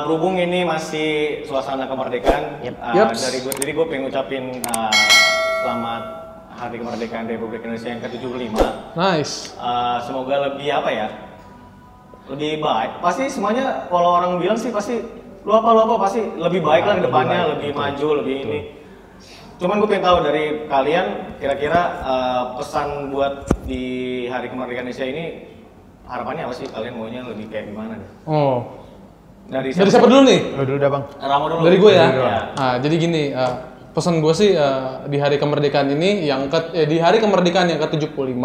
berhubung ini masih suasana kemerdekaan, dari gue sendiri gue pengen ngucapin selamat Hari Kemerdekaan Republik Indonesia yang ke-75. Nice. Semoga lebih apa ya? Lebih baik. Pasti semuanya kalau orang bilang sih pasti lu apa pasti lebih baik lah ke depannya, lebih maju, lebih ini. Cuman gue pengen tahu dari kalian kira-kira pesan buat di Hari Kemerdekaan Indonesia ini harapannya apa sih? Kalian maunya lebih kayak gimana nih? Oh. Dari siapa dulu nih? Lu dulu dah, Bang. Ramo dulu. Dari gue ya. Ya. Nah, jadi gini, pesan gue sih di hari kemerdekaan ini di hari kemerdekaan yang ke-75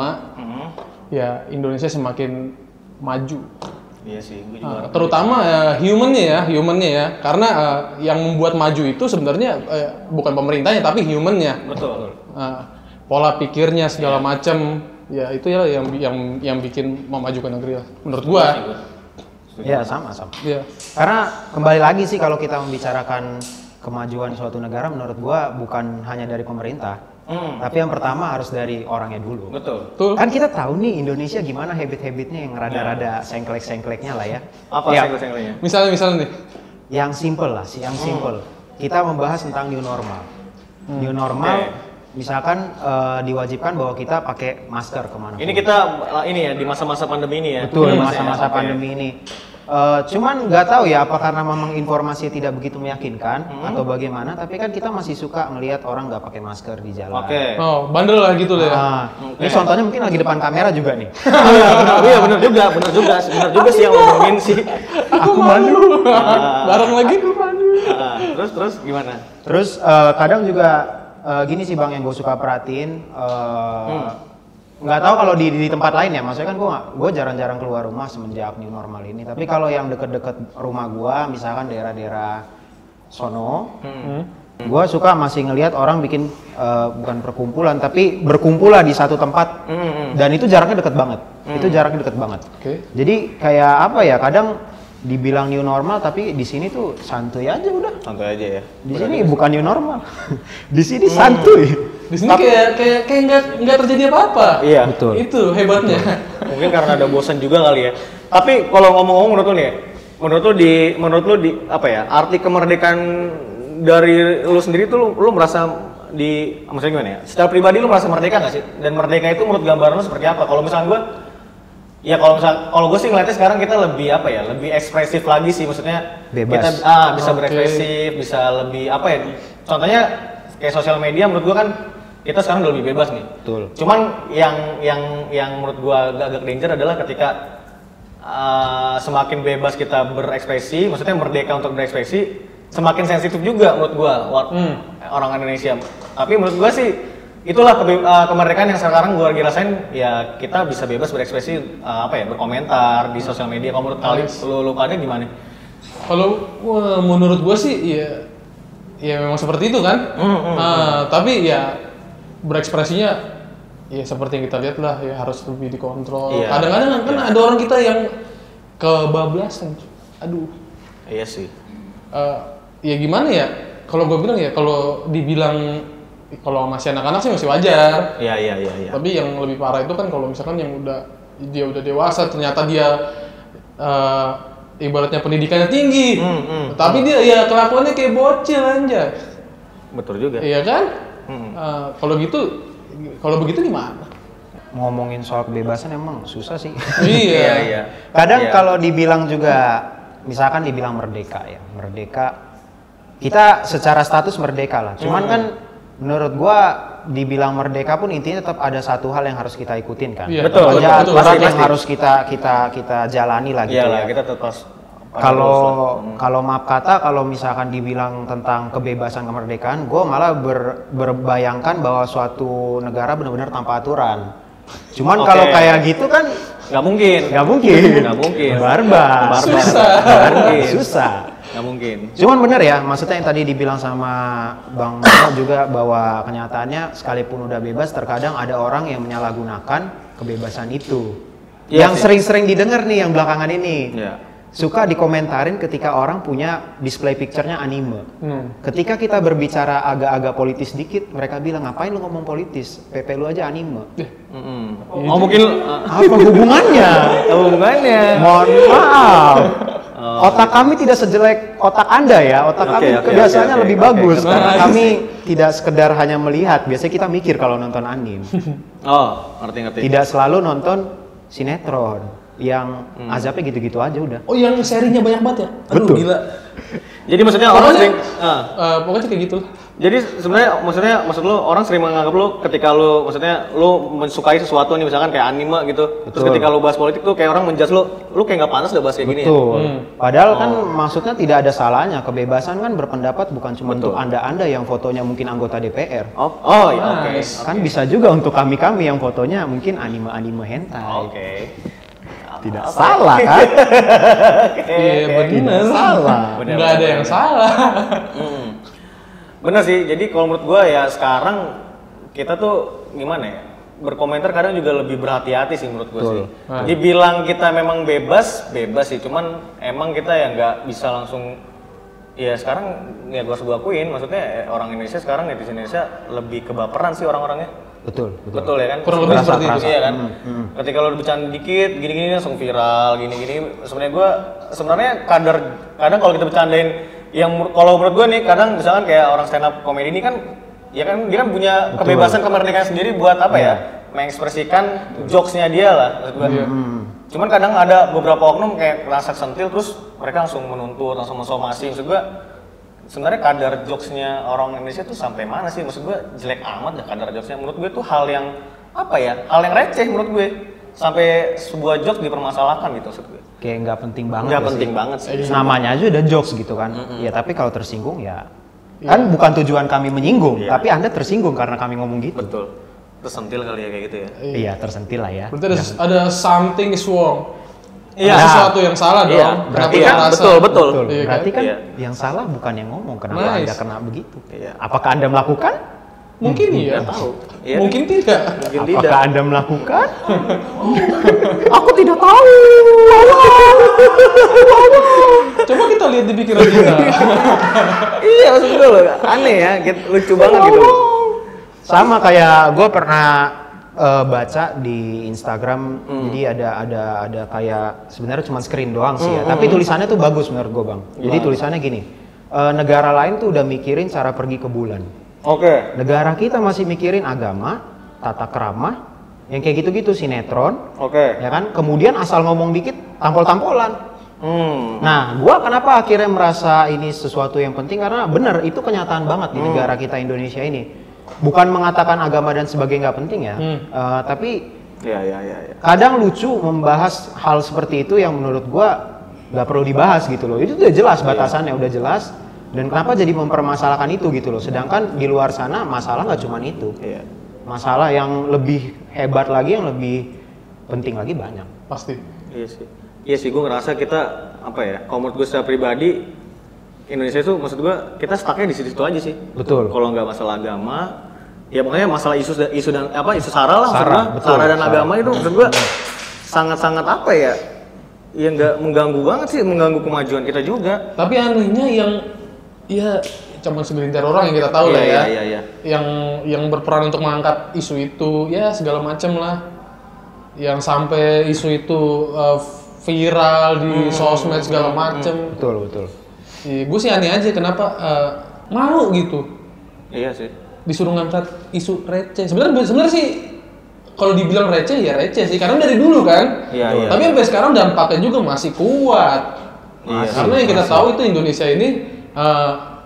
ya Indonesia semakin maju. Iya sih, gue juga Terutama humannya ya, karena yang membuat maju itu sebenarnya bukan pemerintahnya tapi humannya. Betul. Pola pikirnya segala macam, ya itu ya yang bikin memajukan negeri lah, menurut gua. Ya sama. Iya. Karena kembali lagi sih kalau kita membicarakan kemajuan suatu negara, menurut gua bukan hanya dari pemerintah, tapi yang pertama harus dari orangnya dulu. Betul. Kan kita tahu nih Indonesia gimana habit-habitnya yang rada-rada sengklek-sengkleknya lah ya. Apa sengklek-sengkleknya? Misalnya nih. Yang simple lah sih, yang simple. Kita membahas tentang new normal. New normal, misalkan diwajibkan bahwa kita pakai masker kemana. Ini kita ini ya di masa-masa pandemi ini ya. Betul, masa-masa pandemi ini. Cuman nggak tahu ya apa karena memang informasi tidak begitu meyakinkan atau bagaimana, tapi kan kita masih suka ngelihat orang nggak pakai masker di jalan. Oke. Oh, bandel lah gitu loh ya. Ini contohnya mungkin lagi depan kamera juga nih. Iya benar juga sih yang ngomongin sih. Aku mandu. Bareng lagi aku mandu. Terus gimana? Terus kadang juga gini sih Bang yang gue suka perhatiin, nggak tahu kalau di tempat lain ya, maksudnya kan gue jarang-jarang keluar rumah semenjak new normal ini. Tapi kalau yang deket-deket rumah gue, misalkan daerah-daerah sono, gue suka masih ngelihat orang bikin bukan perkumpulan, tapi berkumpul lah di satu tempat, dan itu jaraknya deket banget. Itu jaraknya deket banget. Jadi kayak apa ya? Kadang dibilang new normal, tapi di sini tuh santuy aja udah. Santuy aja ya. Di sini bukan new normal, di sini santuy. Di sini kayak nggak terjadi apa-apa. Iya. Betul. Itu hebatnya. Mungkin karena ada bosan juga kali ya. Tapi kalau ngomong-ngomong menurut lu nih, menurut lu di apa ya? Arti kemerdekaan dari lu sendiri tuh lu merasa maksudnya gimana ya? Secara pribadi lu merasa merdeka nggak sih? Dan merdeka itu menurut gambaran lu seperti apa? Kalau misalnya gue, ya kalau gue sih ngeliatnya sekarang kita lebih apa ya? Lebih ekspresif lagi sih, maksudnya bebas. Kita bisa berekspresif, bisa lebih apa ya? Contohnya kayak sosial media menurut gue kan kita sekarang udah lebih bebas nih. Betul. Cuman yang menurut gua agak danger adalah ketika semakin bebas kita berekspresi, maksudnya merdeka untuk berekspresi, semakin sensitif juga menurut gua orang Indonesia. Tapi menurut gua sih itulah kemerdekaan yang sekarang gua lagi rasain, ya kita bisa bebas berekspresi berkomentar di sosial media. Kalau menurut kalian lu pada gimana? Kalau menurut gua sih ya memang seperti itu kan. Tapi ya berekspresinya ya seperti yang kita lihat lah, ya harus lebih dikontrol. Iya. Kadang-kadang kan ada orang kita yang kebablasan. Aduh. Iya sih. Ya gimana ya? Kalau gue bilang ya, kalau dibilang kalau masih anak-anak sih masih wajar. Iya. Tapi yang lebih parah itu kan kalau misalkan yang dia udah dewasa, ternyata dia ibaratnya pendidikannya tinggi, tapi dia ya kelakuannya kayak bocil aja. Betul juga. Iya kan? Kalau begitu gimana? Ngomongin soal kebebasan emang susah sih. Iya. Kadang kalau dibilang juga, misalkan dibilang merdeka ya, kita secara status merdeka lah. Cuman kan menurut gua dibilang merdeka pun intinya tetap ada satu hal yang harus kita ikutin kan. Iya. Betul. Aturan yang harus kita jalani lah gitu. Iyalah, ya. kita tetap Kalau maaf kata, kalau misalkan dibilang tentang kebebasan kemerdekaan, gue malah berbayangkan bahwa suatu negara benar-benar tanpa aturan. Cuman kalau kayak gitu kan nggak mungkin. Barbar. Susah. Nggak mungkin. Cuman bener ya, maksudnya yang tadi dibilang sama Bang Mano juga bahwa kenyataannya sekalipun udah bebas, terkadang ada orang yang menyalahgunakan kebebasan itu. Iya Yang sih. sering-sering didengar nih yang belakangan ini. Iya. Suka dikomentarin ketika orang punya display picture-nya anime. Ketika kita berbicara agak-agak politis dikit, mereka bilang, ngapain lu ngomong politis? PP lu aja anime. Oh mungkin Apa hubungannya? hubungannya. Mohon maaf. Otak kami tidak sejelek otak Anda ya. Otak kami biasanya lebih bagus karena kami tidak sekedar hanya melihat. Biasanya kita mikir kalau nonton anime. Oh, ngerti. Tidak selalu nonton sinetron yang azabnya gitu-gitu aja udah. Oh, yang serinya banyak banget ya? Aduh, Betul. gila. Jadi maksudnya orang sering Pokoknya kayak gitu. jadi sebenarnya maksud lu orang sering menganggap lu ketika lu mensukai sesuatu nih misalkan kayak anime gitu. Terus ketika lu bahas politik tuh kayak orang menjudge lu kayak nggak pantas udah bahas kayak gini ya. Betul. Padahal kan maksudnya tidak ada salahnya. Kebebasan kan berpendapat bukan cuma untuk Anda yang fotonya mungkin anggota DPR. Oh, iya, oke. Kan bisa juga untuk kami yang fotonya mungkin anime hentai. Oke. Tidak salah kan? Iya, benar. Salah. Nggak ada yang salah. Bener sih, jadi kalau menurut gue ya sekarang kita tuh gimana ya, berkomentar kadang juga lebih berhati-hati sih menurut gue sih. Dibilang kita memang bebas sih, cuman emang kita ya nggak bisa langsung, ya sekarang ya gue harus gue akuin, maksudnya orang Indonesia sekarang, netizen Indonesia lebih kebaperan sih orang-orangnya. Betul. Betul ya kan? Kurang lebih seperti itu. Iya kan? Ketika lo bercanda dikit, gini-gini langsung viral, gini-gini. Sebenarnya kadang kalau kita bercandain yang kalau menurut gue nih kadang misalkan kayak orang stand up comedy ini kan ya kan dia kan punya kebebasan kemerdekaan sendiri buat apa ya mengekspresikan jokesnya dia lah maksud gue. Cuman kadang ada beberapa oknum kayak rasa sentil terus mereka langsung menuntut, langsung mensomasi. Maksud gue sebenarnya kadar jokesnya orang Indonesia tuh sampai mana sih? Maksud gue jelek amat ya kadar jokesnya. Menurut gue tuh hal yang apa ya? Hal yang receh menurut gue. Sampai sebuah jokes dipermasalahkan gitu maksud gue. Kayak nggak penting banget. Nggak penting banget sih. Namanya aja udah jokes gitu kan. Ya tapi kalau tersinggung ya kan bukan tujuan kami menyinggung, tapi Anda tersinggung karena kami ngomong gitu. Betul. Tersentil kali ya kayak gitu ya. Iya, tersentil lah ya. Berarti ada something is wrong. Iya. Ada sesuatu yang salah dong. Iya. Kenapa Iya, dia merasa? betul. Iya kan? Berarti kan Iya. yang salah bukan yang ngomong, kenapa Nice. Anda kena begitu? Iya. Apakah Anda melakukan? Mungkin iya. Tahu. Iya. Mungkin tidak. Mungkin Apakah tidak. Anda melakukan? Aku tidak tahu. Coba kita lihat di pikiran kita. Iya maksud gue loh, aneh ya, lucu banget gitu. Sama kayak gue pernah baca di Instagram, jadi ada kayak sebenarnya cuma screen doang sih ya, tapi tulisannya tuh bagus menurut gue bang. Jadi tulisannya gini, negara lain tuh udah mikirin cara pergi ke bulan. Oke. Negara kita masih mikirin agama, tata krama, yang kayak gitu-gitu sinetron, Oke. ya kan? Kemudian asal ngomong dikit tampol-tampolan. Nah, gua kenapa akhirnya merasa ini sesuatu yang penting karena benar itu kenyataan banget di negara kita Indonesia ini. Bukan mengatakan agama dan sebagainya nggak penting ya, tapi Iya. kadang lucu membahas hal seperti itu yang menurut gua nggak perlu dibahas gitu loh. Itu udah jelas batasannya, udah jelas. Dan kenapa jadi mempermasalahkan itu gitu loh. Sedangkan di luar sana masalah nggak cuma itu. Iya. Masalah yang lebih hebat lagi, yang lebih penting lagi banyak. Pasti. Iya sih, gue ngerasa kita apa ya? Kalau menurut gue secara pribadi, Indonesia itu maksud gue kita stucknya di situ aja sih. Betul. Kalau nggak masalah agama, ya pokoknya masalah isu sara lah, Sara, maksud gue. betul, Sara dan sara. agama itu maksud gue sangat-sangat apa ya? Ya nggak mengganggu banget sih, mengganggu kemajuan kita juga. Tapi anehnya yang ya cuma segelintir orang yang kita tahu lah ya. Iya. Yang berperan untuk mengangkat isu itu ya segala macam lah. Yang sampai isu itu viral di sosmed segala macem. Betul. Gue sih aneh aja kenapa malu gitu Iya sih. disuruh ngangkat isu receh. Sebenarnya sih kalau dibilang receh ya receh sih karena dari dulu kan. Iya. Tapi sampai sekarang dampaknya juga masih kuat. Iya, Karena yang kita tahu itu Indonesia ini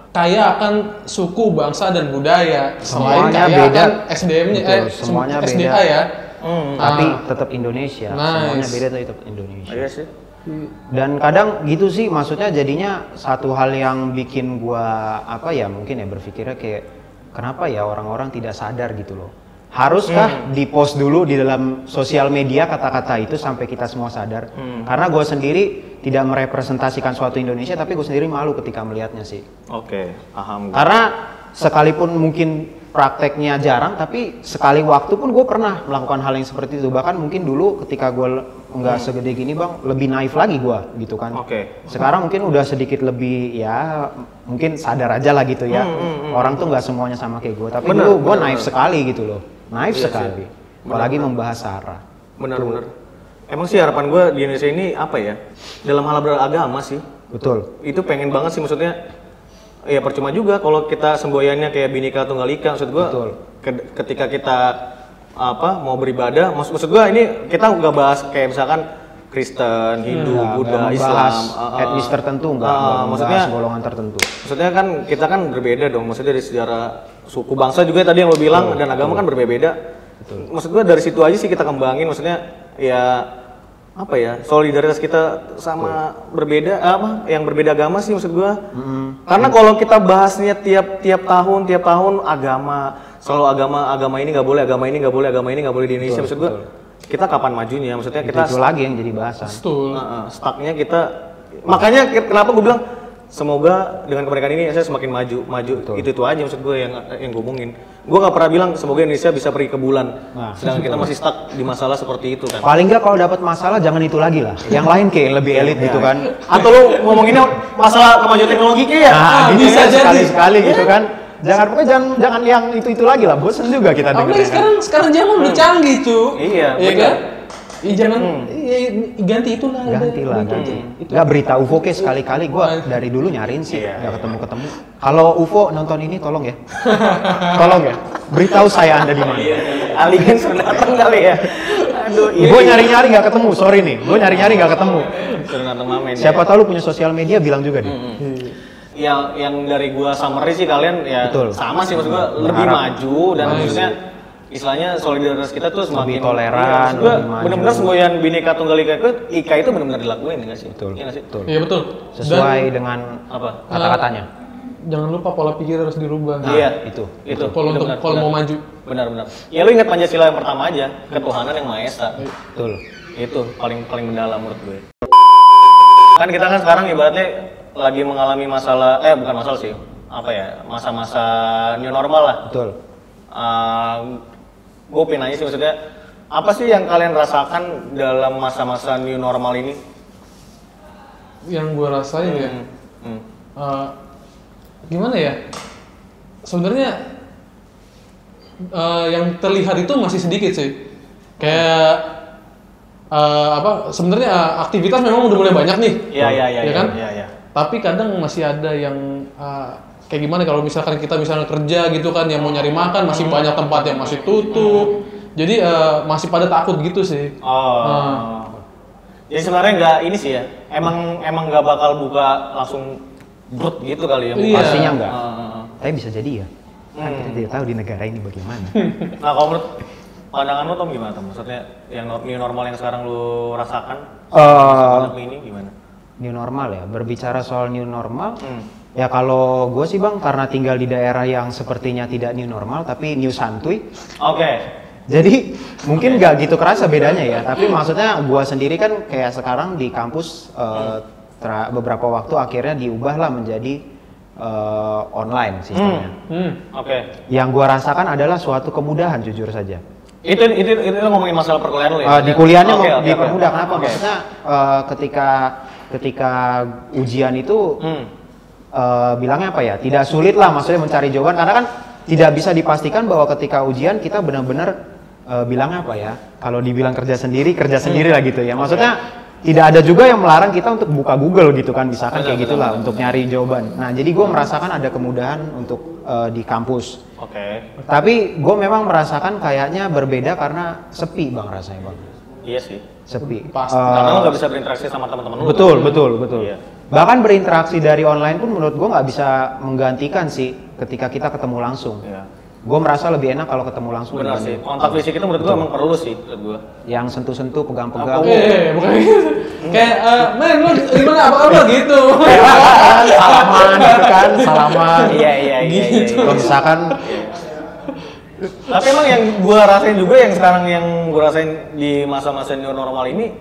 kaya akan suku, bangsa dan budaya. Selain Semuanya kaya beda. akan SDM-nya, Betul, semuanya SDA beda. ya. Tapi tetap Indonesia. Nice. Semuanya beda tapi tetap Indonesia. Iya sih. Dan kadang gitu sih, maksudnya jadinya satu hal yang bikin gua apa ya mungkin ya berpikirnya kayak kenapa ya orang-orang tidak sadar gitu loh. Haruskah di-post dulu di dalam sosial media kata-kata itu sampai kita semua sadar? Karena gua sendiri tidak merepresentasikan suatu Indonesia, tapi gue sendiri malu ketika melihatnya sih. Oke, paham. Karena sekalipun mungkin prakteknya jarang, tapi sekali waktu pun gue pernah melakukan hal yang seperti itu. Bahkan mungkin dulu ketika gue nggak segede gini bang, lebih naif lagi gue gitu kan. Oke. Sekarang mungkin udah sedikit lebih ya, mungkin sadar aja lah gitu ya. Orang tuh nggak semuanya sama kayak gue, tapi dulu gue naif sekali gitu loh, naif sekali. Apalagi membahas SARA. Benar. Emang sih harapan gue di Indonesia ini apa ya? Dalam hal beragama sih. Betul. Itu pengen banget sih, maksudnya ya percuma juga kalau kita semboyannya kayak Bhinneka Tunggal Ika. Maksud gua ketika kita mau beribadah, maksud gua ini kita nggak bahas kayak misalkan Kristen, Hindu, Buddha, Islam, etnis tertentu, nggak maksudnya golongan tertentu. Maksudnya kan kita kan berbeda dong, maksudnya dari sejarah suku bangsa juga tadi yang lo bilang dan agama kan berbeda. Maksud gua dari situ aja sih kita kembangin, maksudnya ya solidaritas kita sama berbeda yang berbeda agama sih maksud gua. Karena kalau kita bahasnya tiap tahun agama, selalu agama ini nggak boleh, agama ini nggak boleh, agama ini nggak boleh di Indonesia. Maksud gua kita kapan majunya? Maksudnya kita itu lagi yang jadi bahasan. Stucknya kita, makanya kenapa gua bilang semoga dengan kemerdekaan ini saya semakin maju. Itu aja maksud gue yang gue omongin. Gue nggak pernah bilang semoga Indonesia bisa pergi ke bulan. Sedangkan kita masih stuck di masalah seperti itu kan. Paling nggak kalau dapat masalah jangan itu lagi lah. Yang lain kayak yang lebih elit gitu kan. Atau lu ngomonginnya masalah kemajuan teknologi kayak bisa jadi sekali gitu kan. Jangan yang itu lagi lah. Bosan juga kita dengerin. Apalagi sekarang zaman udah canggih cuy. Iya kan? Jangan ganti itulah. Ganti. Nggak berita UFO ke sekali-kali gue dari dulu nyariin sih, nggak ketemu. Kalau UFO nonton ini tolong ya, tolong ya, beritahu saya Anda di mana. Alien sudah datang kali ya. Aduh, gue nyari-nyari nggak ketemu, sorry nih, gue nyari-nyari nggak ketemu. Siapa tahu lu punya sosial media bilang juga deh. Yang dari gua summary sih kalian ya sama sih maksud gua lebih maju dan maksudnya istilahnya solidaritas kita tuh semakin lebih toleran, benar-benar semboyan Bhinneka Tunggal Ika itu benar-benar dilakuin nggak sih? Betul. Iya nggak sih? Iya betul. Sesuai dengan kata-katanya. Jangan lupa pola pikir harus dirubah. Iya itu. Kalau mau maju. Benar-benar. Ya lu ingat Pancasila yang pertama aja, ketuhanan yang Maha Esa. Betul. Itu paling mendalam menurut gue. Kan kita kan sekarang ibaratnya lagi mengalami masalah, bukan masalah sih, masa-masa new normal lah. Betul. Gue pengen nanya sih maksudnya, apa sih yang kalian rasakan dalam masa-masa new normal ini? Yang gue rasain ya, gimana ya? Sebenarnya yang terlihat itu masih sedikit sih. Kayak sebenarnya aktivitas memang udah mulai banyak nih. Iya kan? Iya. Tapi kadang masih ada yang kayak gimana kalau misalkan kita misalnya kerja gitu kan, yang mau nyari makan masih banyak tempat yang masih tutup. Jadi masih pada takut gitu sih. Jadi sebenarnya nggak ini sih ya. Emang nggak bakal buka langsung brut gitu kali ya. Iya. Pastinya enggak. Tapi bisa jadi ya. Kan kita tidak tahu di negara ini bagaimana. Nah kalau menurut pandangan lo Tom gimana Tom? Maksudnya yang new normal yang sekarang lo rasakan pandemi ini gimana? New normal ya, berbicara soal new normal ya kalau gue sih Bang karena tinggal di daerah yang sepertinya tidak new normal tapi new santuy. Jadi mungkin nggak gitu kerasa bedanya ya, tapi maksudnya gue sendiri kan kayak sekarang di kampus beberapa waktu akhirnya diubahlah menjadi online sistemnya. Yang gue rasakan adalah suatu kemudahan jujur saja. Itu ngomongin masalah perkuliahan lo ya? Di kuliahnya dipermudah. Kenapa? Maksudnya ketika ujian itu bilangnya apa ya? Tidak sulit lah maksudnya mencari jawaban karena kan tidak bisa dipastikan bahwa ketika ujian kita benar-benar bilangnya apa ya? Kalau dibilang kerja sendiri lah gitu ya. Maksudnya tidak ada juga yang melarang kita untuk buka Google gitu kan, misalkan kayak gitulah untuk nyari jawaban. Nah, jadi gue merasakan ada kemudahan untuk di kampus. Tapi gue memang merasakan kayaknya berbeda karena sepi Bang rasanya Bang. Iya sih. Sepi. Karena lo nggak bisa berinteraksi sama teman-teman lo. Betul. Iya. Bahkan berinteraksi dari online pun menurut gue nggak bisa menggantikan sih ketika kita ketemu langsung. Iya. Gue merasa lebih enak kalau ketemu langsung. Benar sih. Kontak fisik itu menurut gue emang perlu sih menurut gue. Yang sentuh-sentuh, pegang-pegang. Bukan gitu. Kayak, men lu gimana apa kabar gitu. Salaman gitu kan, salaman. Iya. Gitu. Kalau misalkan tapi emang yang gue rasain juga yang sekarang yang gue rasain di masa-masa new normal ini,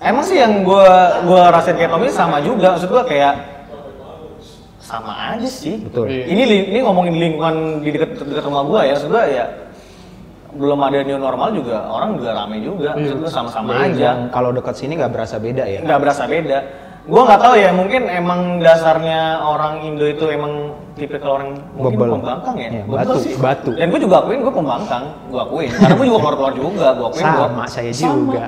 emang sih yang gue rasain kayak Tommy sama juga. Maksud gue kayak sama aja sih. Betul. Ini ngomongin lingkungan di dekat rumah gue ya, maksud gue ya belum ada new normal juga orang juga rame juga. Maksud gue sama-sama aja. Kalau dekat sini nggak berasa beda ya? Nggak berasa beda. Gua nggak tahu ya, mungkin emang dasarnya orang Indo itu emang tipikal orang mungkin Bebel. pembangkang ya. Iya, Betul batu, sih. batu. Dan gue juga akuin gue pembangkang, gue akuin. Karena gue juga keluar juga, gue akuin. Sama, saya juga.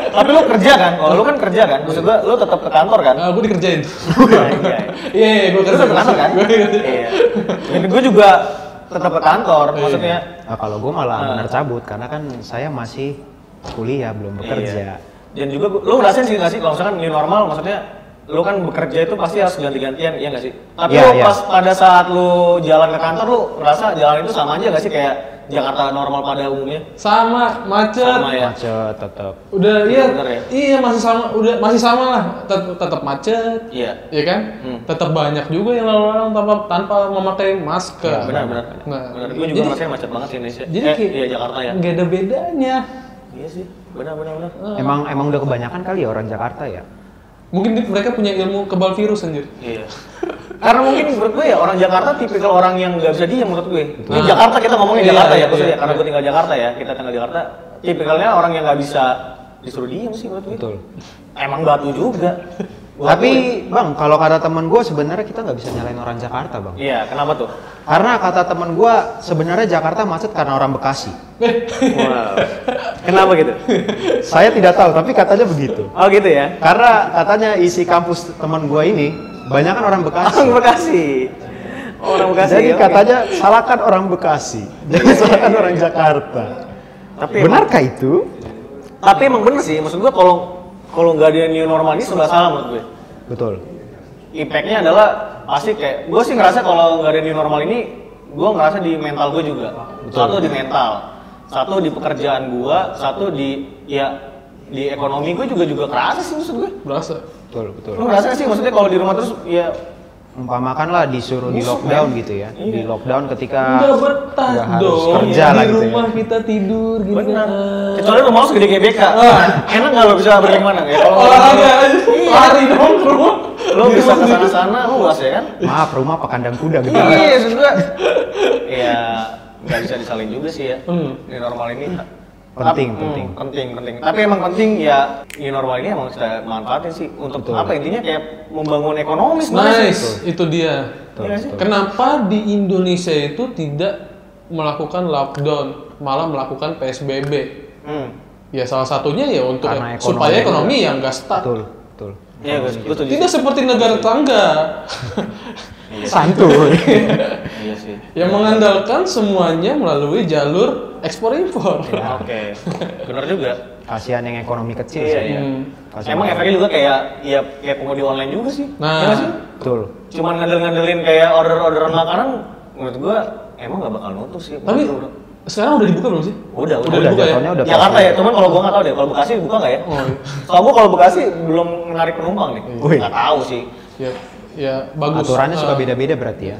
Tapi lu kerja kan? Kalau lu kan kerja kan? Maksud gue, lu tetap ke kantor kan? Gue dikerjain. Iya. Iya, gue Lu kerja tetap ke kantor kan? Iya. Dan gue juga tetap ke kantor, maksudnya. Nah, kalau gue malah benar cabut karena kan saya masih kuliah belum bekerja. Iya. Dan juga lu ngerasain sih nggak sih kalau misalkan new normal, maksudnya lu kan bekerja itu pasti harus ganti-gantian, iya nggak sih? Tapi Iya, lu iya. pas pada saat lu jalan ke kantor, lu ngerasa jalan itu sama aja nggak sih kayak Jakarta normal pada umumnya? Sama, macet. Sama ya? Macet tetap. Udah iya, Bener ya? iya masih sama, masih sama lah. Tetap macet. Iya. Iya kan? Tetap banyak juga yang lalu-lalang tanpa memakai masker. Iya, benar-benar. Nah, Benar. Gue juga ngerasain macet banget di Indonesia. Jadi kayak iya Jakarta ya. nggak ada bedanya. Iya sih, benar-benar. Emang udah kebanyakan kali ya orang Jakarta ya. Mungkin mereka punya ilmu kebal virus anjir. Iya. Karena mungkin menurut gue ya orang Jakarta tipikal orang yang nggak bisa diem menurut gue. Ini Jakarta kita ngomongin Iya, Jakarta ya, iya, khususnya iya. karena gue tinggal Jakarta ya. Kita tinggal Jakarta, tipikalnya orang yang nggak bisa disuruh diem sih menurut gue. Betul. Emang batu juga. Gua Tapi akuin. bang, kalau kata temen gue sebenarnya kita nggak bisa nyalain orang Jakarta bang. Iya, kenapa tuh? Karena kata temen gue sebenarnya Jakarta macet karena orang Bekasi. Wow. Kenapa gitu? Saya tidak tahu, tapi katanya begitu. Oh gitu ya. Karena katanya isi kampus teman gue ini banyak kan orang Bekasi. Orang Bekasi. Orang Bekasi. Jadi oke. katanya salahkan orang Bekasi, jangan salahkan orang Jakarta. Tapi Benarkah itu? Tapi emang bener sih, maksud gue kalau nggak ada new normal ini sudah salah menurut gue. Betul. Impactnya adalah pasti kayak gue sih ngerasa kalau nggak ada new normal ini, gue ngerasa di mental gue juga. Satu di mental, satu di pekerjaan gue, satu di ekonomi gue juga kerasa sih maksud gue. Berasa. Betul. Lu ngerasa sih maksudnya kalau di rumah terus ya Umpamakan lah disuruh di Busuk, lockdown men. gitu ya. Iya. Di lockdown ketika Nggak betah nggak harus dong. kerja Di lah gitu rumah ya. kita tidur gitu. benar. Kecuali rumah lu segede GBK. Enak nggak lo bisa pergi kemana ya? Kalau Olahraga, lari dong keluar. lo bisa ke sana-sana, luas ya kan? Maaf, rumah pakandang kuda gitu. Iya, maksud gua. Ya nggak bisa disalin juga sih ya. Ini normal ini Penting. penting. Tapi emang penting ya new normal ini emang kita manfaatin sih untuk Betul. apa intinya kayak membangun ekonomi sebenarnya. Nice, itu dia. Betul. Kenapa di Indonesia itu tidak melakukan lockdown, malah melakukan PSBB? Ya salah satunya ya untuk Karena ekonomi supaya juga. ekonomi yang nggak stuck. Betul. Iya, gue setuju. Tidak seperti negara tetangga Santuy. Iya sih. yang mengandalkan semuanya melalui jalur ekspor impor. Oke. Benar juga. Kasihan yang ekonomi kecil Iya, sih. iya. Kasihan Emang banget. efeknya juga kayak pengemudi online juga sih. Nah. Iya nggak sih? Betul. Cuman ngandelin kayak orderan makanan, menurut gua emang nggak bakal nutup sih. Tapi sekarang udah dibuka belum sih? udah udah Udah dibuka ya? jatuhnya udah Jakarta pasti. ya, cuman kalau gua nggak tahu deh, kalau Bekasi buka nggak ya? Oh, iya. Soalnya gua kalau Bekasi belum menarik penumpang nih, Wih. nggak tahu sih. Ya bagus. Aturannya suka beda-beda berarti ya.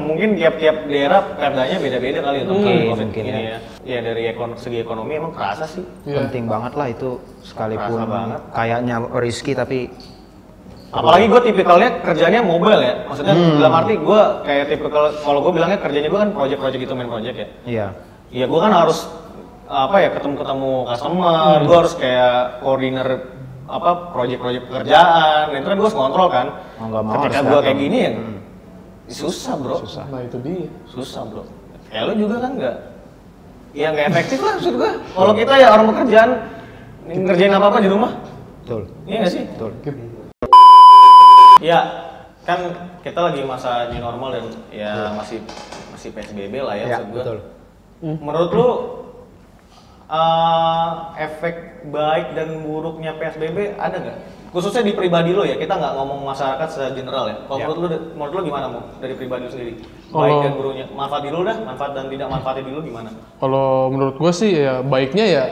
Mungkin tiap-tiap daerah perdanya beda-beda kali untuk COVID mungkin ini ya. ya. Ya dari segi ekonomi emang kerasa sih. Iya. Penting banget lah itu sekalipun Kerasa banget. kayaknya risky tapi Apalagi gue tipikalnya kerjanya mobile ya, maksudnya dalam arti gue kayak tipikal, kalau gue bilangnya kerjanya gue kan project gitu, main project ya. iya. Iya gue kan harus ketemu customer, gue harus kayak koordiner project pekerjaan, itu kan gue harus ngontrol kan. Mau nggak mau Ketika harus gue datang. kayak gini ya susah bro, Nah itu dia. susah bro. Kayak lo juga kan nggak efektif lah maksud gue. Kalau kita ya orang pekerjaan ngerjain apa di rumah, Betul. iya nggak sih? Betul. Ya, kan kita lagi masa new normal dan ya masih PSBB lah ya, Iya, maksud gua. betul. Menurut lu efek baik dan buruknya PSBB ada nggak? Khususnya di pribadi lo ya, kita nggak ngomong masyarakat secara general ya. Kalau Ya. menurut lu gimana Mo? Dari pribadi lu sendiri? Baik Kalau- dan buruknya. Manfaat dulu dah, manfaat dan tidak manfaatnya dulu gimana? Kalau menurut gue sih ya baiknya ya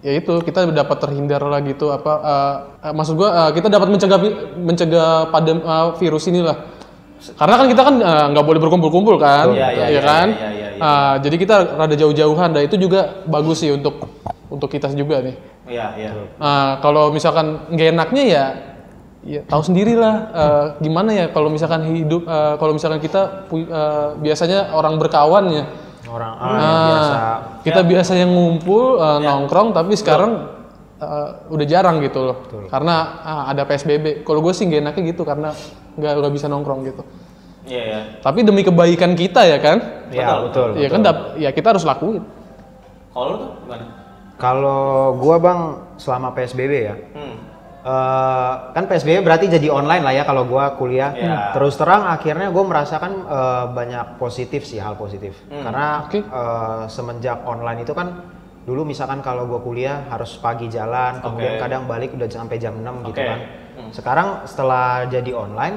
itu kita dapat terhindar lah gitu maksud gue kita dapat mencegah virus inilah. Karena kan kita kan nggak boleh berkumpul-kumpul kan, Iya, iya, iya, kan? iya, iya, iya. Jadi kita rada jauh-jauhan, dan itu juga bagus sih untuk kita juga nih. Iya, iya. Kalau misalkan nggak enaknya ya tahu sendirilah gimana ya kalau misalkan hidup kalau misalkan kita biasanya orang berkawan ya. Orang yang biasa Kita biasa yang ngumpul nongkrong, tapi sekarang udah jarang gitu loh. Karena ada PSBB. Kalau gue sih nggak enaknya gitu karena nggak bisa nongkrong gitu. Iya ya. Tapi demi kebaikan kita ya kan? Iya, betul. Iya kan, ya kita harus lakuin. Kalau lu tuh gimana? Kalau gua Bang selama PSBB ya. Kan PSBB berarti jadi online lah ya kalau gua kuliah. Ya. Terus terang akhirnya gua merasakan banyak positif sih, hal positif. Karena semenjak online itu kan dulu misalkan kalau gua kuliah harus pagi jalan, kemudian kadang balik udah sampai jam 6 gitu kan. Sekarang setelah jadi online,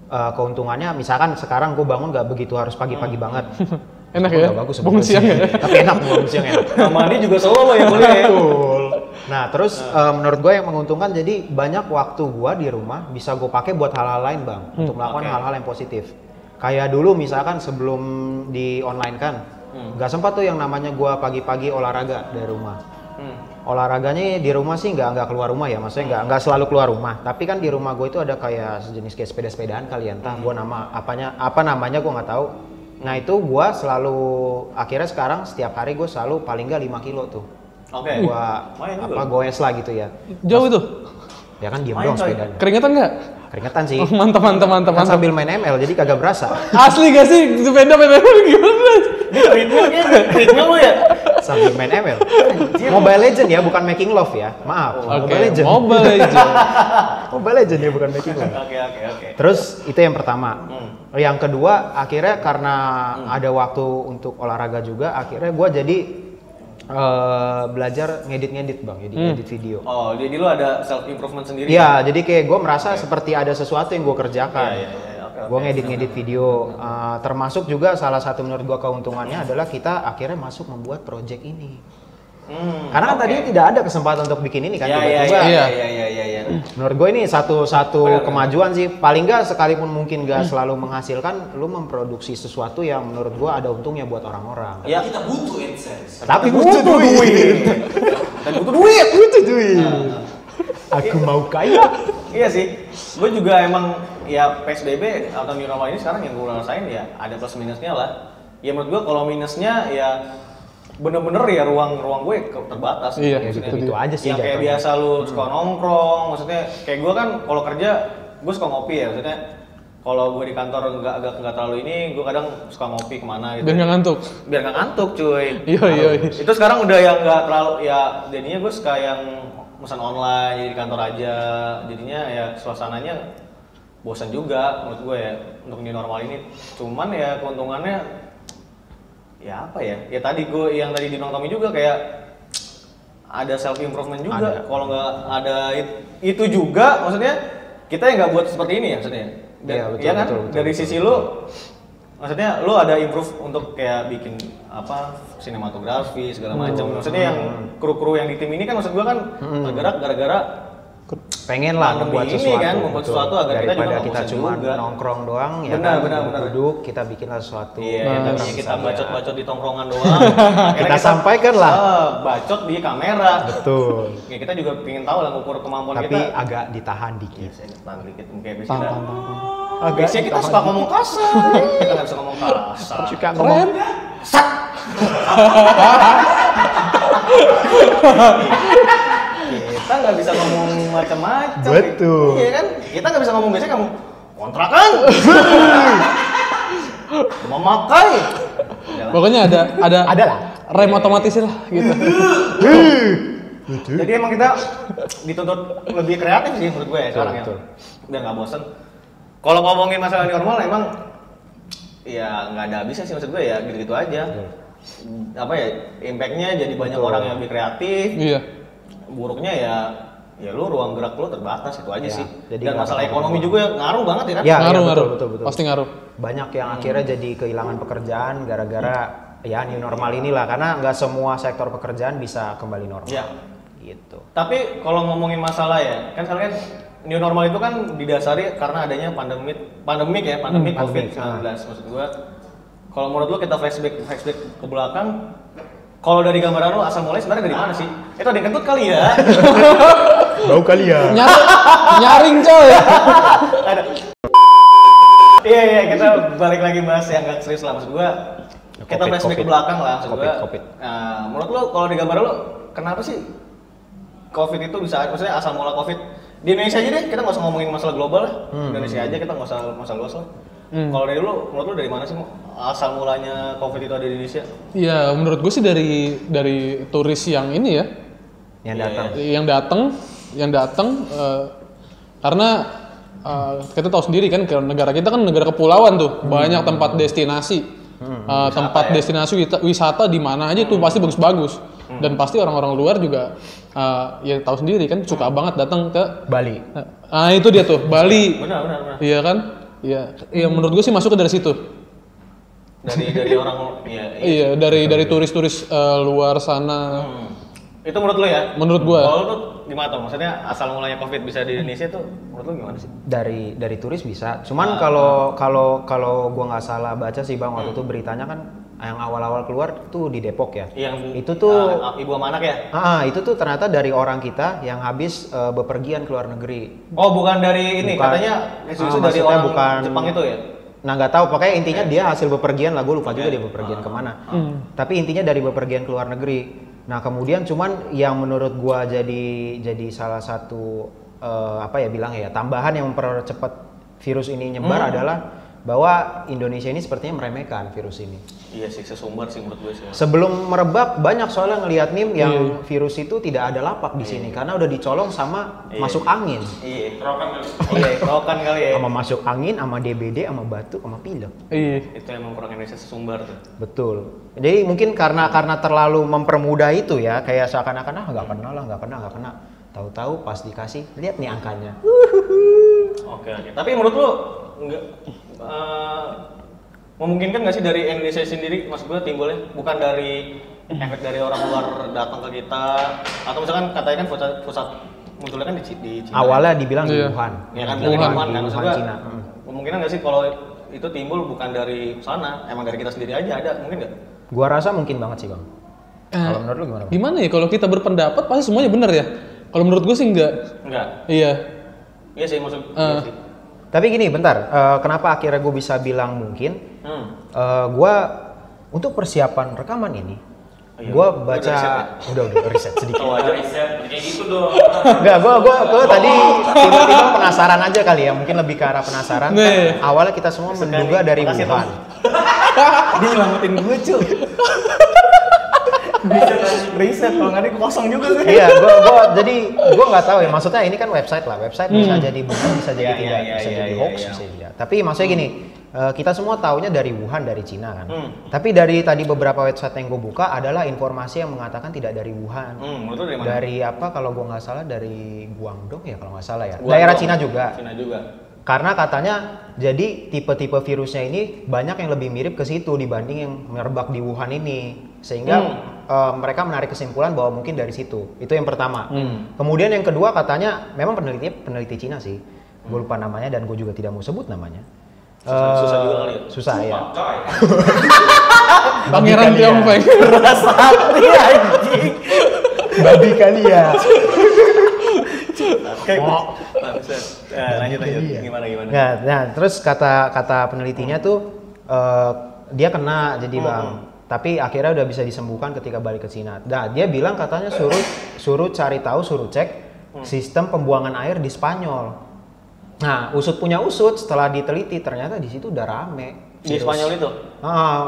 keuntungannya misalkan sekarang gue bangun nggak begitu harus pagi-pagi banget. Enak ya? Bagus, bangun siang ya? Tapi enak bangun siang enak. Sama dia juga solo ya boleh ya. Nah terus menurut gue yang menguntungkan jadi banyak waktu gue di rumah bisa gue pakai buat hal-hal lain Bang. Untuk melakukan hal-hal yang positif. Kayak dulu misalkan sebelum di online kan, nggak sempat tuh yang namanya gue pagi-pagi olahraga dari rumah. Olahraganya di rumah sih nggak keluar rumah ya, maksudnya nggak selalu keluar rumah. Tapi kan di rumah gue itu ada kayak sejenis kayak sepeda-sepedaan kali ya, entah gue apa namanya gue nggak tahu. Nah itu gue selalu akhirnya sekarang setiap hari gue selalu paling nggak 5 kilo tuh. Gua goes lah gitu ya. Jauh tuh? Ya kan diem dong sepedanya. Keringetan nggak? Keringetan sih. Mantap. Kan sambil main ML jadi kagak berasa. Asli gak sih sepeda main ML gimana? Ritme lu ya? Sambil main ML. Mobile Legend ya, bukan making love ya. Maaf. Mobile Legend. Mobile Legend. Mobile Legend ya, bukan making love. Oke. Terus itu yang pertama. Yang kedua, akhirnya karena ada waktu untuk olahraga juga, akhirnya gue jadi belajar ngedit Bang, ngedit video. Oh, jadi lu ada self improvement sendiri? Iya, jadi kayak gue merasa seperti ada sesuatu yang gue kerjakan. Iya. Gue ngedit video, termasuk juga salah satu menurut gue keuntungannya adalah kita akhirnya masuk membuat project ini. Karena kan tadinya tidak ada kesempatan untuk bikin ini kan tiba-tiba. Iya. Menurut gue ini satu kemajuan sih. Paling nggak sekalipun mungkin nggak selalu menghasilkan, lu memproduksi sesuatu yang menurut gue ada untungnya buat orang-orang. Ya kita butuh AdSense. Tapi butuh duit. Dan butuh duit. Aku mau kaya. Iya sih. Gue juga emang ya PSBB atau new normal ini sekarang yang gue rasain ya ada plus minusnya lah. Ya menurut gue kalau minusnya ya bener-bener ya ruang gue terbatas. Iya, gitu aja sih. Yang kayak biasa lu suka nongkrong, maksudnya kayak gue kan kalau kerja gue suka ngopi ya, maksudnya kalau gue di kantor nggak terlalu ini, gue kadang suka ngopi kemana gitu. Biar nggak ngantuk. Biar nggak ngantuk cuy. Iya. Itu sekarang udah yang nggak terlalu ya, jadinya gue suka yang pesan online jadi di kantor aja, jadinya ya suasananya bosan juga menurut gue ya untuk new normal ini. Cuman ya keuntungannya ya apa ya? Ya tadi gue yang tadi dinongtongi juga kayak ada self improvement juga. Kalau nggak ada itu juga, maksudnya kita yang nggak buat seperti ini ya maksudnya. Iya betul, ya kan? betul. Dari sisi lu, maksudnya lu ada improve untuk kayak bikin apa sinematografi segala macam. Maksudnya yang kru-kru yang di tim ini kan maksud gua kan bergerak gara-gara pengen lah membuat sesuatu kan, membuat sesuatu agar daripada kita juga cuma juga. nongkrong doang ya Benar. duduk kita bikinlah sesuatu. Iya, tadinya kita bacot-bacot di tongkrongan doang. Kita sampaikan lah. Bacot di kamera. Betul. Ya kita juga pengen tahu lah ngukur kemampuan Tapi kita. agak ditahan dikit. Saya tahan dikit kayak biasanya. Agak Biasanya kita suka ngomong kasar. Kita nggak bisa ngomong kasar. suka ngomong. Kita nggak bisa ngomong macam-macam. Betul. Iya kan? Kita nggak bisa ngomong biasanya kamu kontrakan. Memakai. Pokoknya ada lah. rem otomatis lah gitu. Jadi emang kita dituntut lebih kreatif sih menurut gue ya sekarang ya. Biar nggak bosen. Kalau ngomongin masalah normal emang ya nggak ada habisnya sih maksud gue ya gitu-gitu aja. Apa ya impactnya jadi banyak orang yang lebih kreatif. Iya. Buruknya ya lu ruang gerak lu terbatas itu aja Ya, sih. jadi Dan nggak masalah apa-apa. ekonomi juga ngaruh banget ya kan? Ya, Ngaruh. betul. Pasti ngaruh. Banyak yang akhirnya jadi kehilangan pekerjaan gara-gara ya new normal inilah karena nggak semua sektor pekerjaan bisa kembali normal. Ya. Gitu. Tapi kalau ngomongin masalah ya, kan sekarang kan new normal itu kan didasari karena adanya pandemik COVID-19 maksud gua. Kalau menurut lu kita flashback ke belakang, kalau dari gambaran lu asal mulai sebenarnya dari mana sih? Itu ada yang kentut kali ya? Bau kali ya. Nyaring coy. Ada. Iya, kita balik lagi bahas yang gak serius lah maksud gua. Kita flashback ke belakang lah maksud gua. COVID. Nah, menurut lu kalau di gambaran lu kenapa sih COVID itu bisa, maksudnya asal mula COVID di Indonesia aja deh, kita nggak usah ngomongin masalah global lah. Indonesia aja kita nggak usah masalah luas lah. Kalau dari lu, menurut lu dari mana sih asal mulanya COVID itu ada di Indonesia? Ya menurut gue sih dari turis yang ini ya, yang datang karena kita tahu sendiri kan negara kita kan negara kepulauan tuh, banyak tempat destinasi, destinasi wisata di mana aja tuh pasti bagus-bagus. Dan pasti orang-orang luar juga ya tahu sendiri kan suka banget datang ke Bali. Itu dia tuh Bali. Benar. Iya kan? Iya menurut gue sih masuk ke dari situ. Dari orang Iya dari turis-turis luar sana. Itu menurut lo ya? Menurut gua. Kalau lu gimana tuh? Maksudnya asal mulanya COVID bisa di Indonesia tuh menurut lu gimana sih? Dari turis bisa. Cuman kalau gua nggak salah baca sih Bang, waktu itu beritanya kan yang awal-awal keluar tuh di Depok ya. Yang itu tuh ibu sama anak ya? Itu tuh ternyata dari orang kita yang habis bepergian ke luar negeri. Oh, bukan dari ini katanya itu dari orang Jepang itu ya? Nah nggak tahu, pokoknya intinya dia hasil bepergian lah, gue lupa juga dia bepergian kemana. Tapi intinya dari bepergian ke luar negeri. Nah kemudian cuman yang menurut gue jadi salah satu tambahan yang mempercepat virus ini nyebar adalah bahwa Indonesia ini sepertinya meremehkan virus ini. Iya sih, sesumbar sih menurut gue sih. Sebelum merebak banyak soalnya ngelihat meme yang virus itu tidak ada lapak di sini karena udah dicolong sama masuk angin. Iya, kerokan kali ya. Sama masuk angin, sama DBD, sama batuk, sama pilek. Iya. Itu emang orang Indonesia sesumbar tuh. Betul. Jadi mungkin karena terlalu mempermudah itu ya, kayak seakan-akan nggak kena. Tahu-tahu pas dikasih, lihat nih angkanya. Oke. Tapi menurut lu memungkinkan nggak sih dari Indonesia sendiri, maksud gue timbulnya bukan dari efek dari orang luar datang ke kita, atau misalkan katanya kan pusat munculnya kan di Cina. Awalnya dibilang di Wuhan. Ya kan, Wuhan kan, maksud gue Cina. memungkinkan nggak sih kalau itu timbul bukan dari sana, emang dari kita sendiri aja, ada mungkin nggak? Gua rasa mungkin banget sih Bang. Kalau menurut lu gimana? Gimana ya, kalau kita berpendapat pasti semuanya benar ya. Kalau menurut gue sih enggak. Iya sih maksud iya sih. Tapi gini, bentar. Kenapa akhirnya gue bisa bilang mungkin? Gue untuk persiapan rekaman ini, gue baca udah riset sedikit. Aja riset kayak gitu dong. Enggak, gue tadi tiba-tiba penasaran aja kali ya, mungkin lebih ke arah penasaran. Kan awalnya kita semua menduga dari Wuhan. Dia nyelamatin gue cuy. Riset kalau nggak ada kosong juga sih. Iya, gue nggak tahu ya. Maksudnya ini kan website bisa jadi benar, bisa jadi tidak, bisa jadi hoax, bisa tidak. Tapi maksudnya gini, kita semua taunya dari Wuhan, dari Cina kan. Tapi dari tadi beberapa website yang gue buka adalah informasi yang mengatakan tidak dari Wuhan. Menurut lu dari mana? Dari apa? Kalau gue nggak salah dari Guangdong ya kalau nggak salah ya. Guangdong. Daerah Cina juga. Cina juga. Karena katanya jadi tipe-tipe virusnya ini banyak yang lebih mirip ke situ dibanding yang merebak di Wuhan ini, sehingga mereka menarik kesimpulan bahwa mungkin dari situ. Itu yang pertama. Kemudian yang kedua katanya memang peneliti Cina sih, gue lupa namanya dan gue juga tidak mau sebut namanya. Susah juga kali ya. Susah ya. Pangeran Tiongfeng. Rasa hati anjing. Babi kali ya. Lanjut gimana. Nah, terus kata penelitinya tuh dia kena jadi Bang. Tapi akhirnya udah bisa disembuhkan ketika balik ke Cina. Nah, dia bilang katanya suruh cari tahu, suruh cek sistem pembuangan air di Spanyol. Nah, usut setelah diteliti ternyata di situ udah rame. Di Spanyol itu?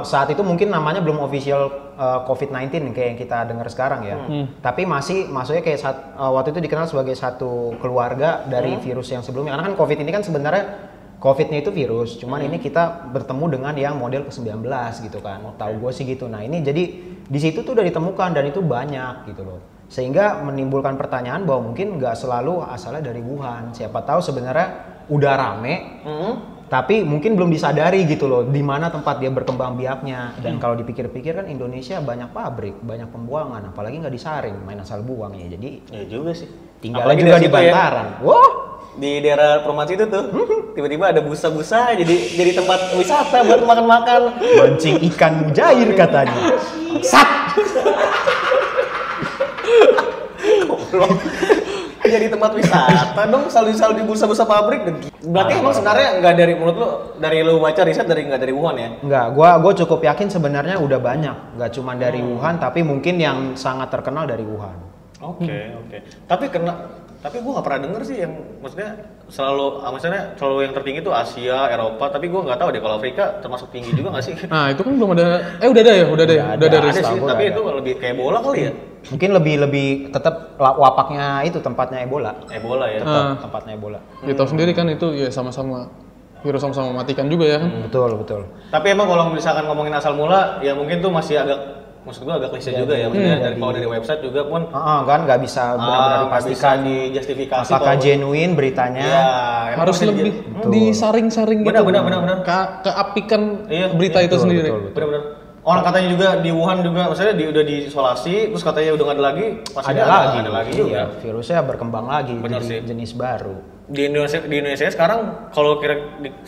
Saat itu mungkin namanya belum official COVID-19 kayak yang kita dengar sekarang ya. Tapi maksudnya kayak waktu itu dikenal sebagai satu keluarga dari virus yang sebelumnya. Karena kan COVID ini kan sebenarnya COVID-nya itu virus, cuman ini kita bertemu dengan yang model ke-19 gitu kan. Tahu gue sih gitu. Nah, ini jadi di situ tuh udah ditemukan dan itu banyak gitu loh. Sehingga menimbulkan pertanyaan bahwa mungkin nggak selalu asalnya dari Wuhan. Siapa tahu sebenarnya udah rame, tapi mungkin belum disadari gitu loh di mana tempat dia berkembang biaknya. Dan kalau dipikir-pikir kan Indonesia banyak pabrik, banyak pembuangan, apalagi nggak disaring, main asal buang ya. Jadi ya juga sih. Tinggal juga di bantaran. Ya. Wah, di daerah Perumahan itu tuh tiba-tiba ada busa-busa jadi tempat wisata buat makan-makan. Mancing ikan mujair katanya. Sat. Jadi tempat wisata dong, selalu di busa-busa pabrik. Berarti emang sebenarnya nggak dari menurut lu, dari lu baca riset nggak dari Wuhan ya? Nggak, gua cukup yakin sebenarnya udah banyak, nggak cuma dari Wuhan, tapi mungkin yang sangat terkenal dari Wuhan. Oke. Tapi gue nggak pernah denger sih yang maksudnya selalu yang tertinggi itu Asia, Eropa. Tapi gue nggak tahu deh kalau Afrika termasuk tinggi juga nggak sih? Nah itu kan belum ada. Udah ada ya, udah Ada dari sih, setahu gue tapi ada. itu lebih kayak bola kali ya? Mungkin lebih tetap wapaknya itu tempatnya Ebola. Ebola ya. Tetap tempatnya Ebola. Ya tahu sendiri kan itu ya sama-sama virus sama-sama mematikan juga ya kan. Betul. Tapi emang kalau misalkan ngomongin asal mula, ya mungkin tuh masih maksud gua agak klise juga ya. Maksudnya kalau dari website juga pun Kan nggak bisa benar-benar nggak bisa dipastikan dijustifikasi apakah kalau- genuine beritanya. Iya, emang Harus masih lebih Betul. disaring-saring gitu. Benar. Keapikan Iya, berita itu sendiri. benar-benar. Orang katanya juga di Wuhan juga, maksudnya udah diisolasi, terus katanya udah nggak ada lagi, pasti ada lagi juga. Iya, virusnya berkembang lagi Benar jadi sih. jenis baru. Di Indonesia sekarang kalau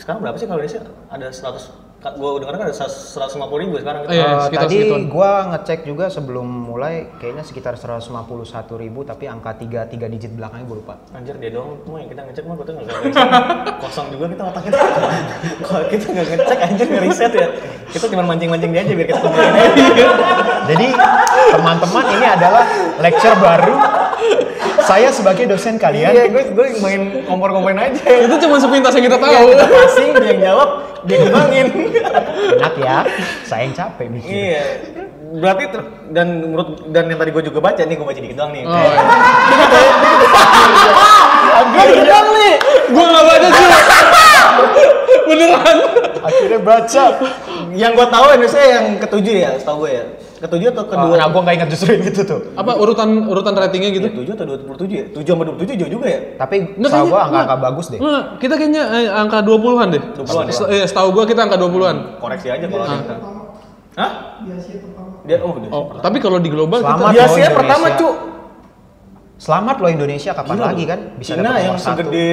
sekarang berapa sih kalau Indonesia? Ada 100, gua dengar kan ada 150.000 sekarang gitu. Iya, sekitar Tadi segituan. gua ngecek juga sebelum mulai kayaknya sekitar 151.000 tapi angka 3 digit belakangnya gue lupa. Anjir dia doang semua yang kita ngecek mah kita nggak kosong juga kita otak kita. Kalau kita nggak ngecek anjir nggak riset ya. Kita cuma mancing-mancing dia aja biar kita kembali aja. Jadi teman-teman ini adalah lecture baru saya sebagai dosen kalian. Iya, gue main kompor-komporin aja. Itu cuma sepintas yang kita tahu. Iya, kita passing, dia yang jawab, dia kembangin. Enak ya, saya yang capek mikir. Iya. Berarti dan yang tadi gue juga baca nih, gue baca dikit doang nih. Oh, iya. Agak dikit nih. Gua nggak baca sih. Beneran. Akhirnya baca. Yang gue tahu Indonesia yang ketujuh ya, setahu gue ya. Ketujuh atau kedua? Nah, gue nggak ingat justru yang gitu tuh. Apa urutan ratingnya gitu? 7 atau 27 ya? 7 sama 27 jauh juga ya? Tapi Nggak, setahu gue kayaknya- angka-angka bagus deh. Nggak, kita kayaknya angka 20-an deh. 20-an ya? Setahu gua kita angka 20-an. Koreksi aja kalau ada kita. Hah? Dia Oh, tapi kalau di global Selamat. kita Di loh Asia Indonesia. pertama, cu. Selamat loh Indonesia, kapan Gila lagi loh. kan? Bisa Cina dapet yang nomor satu. segede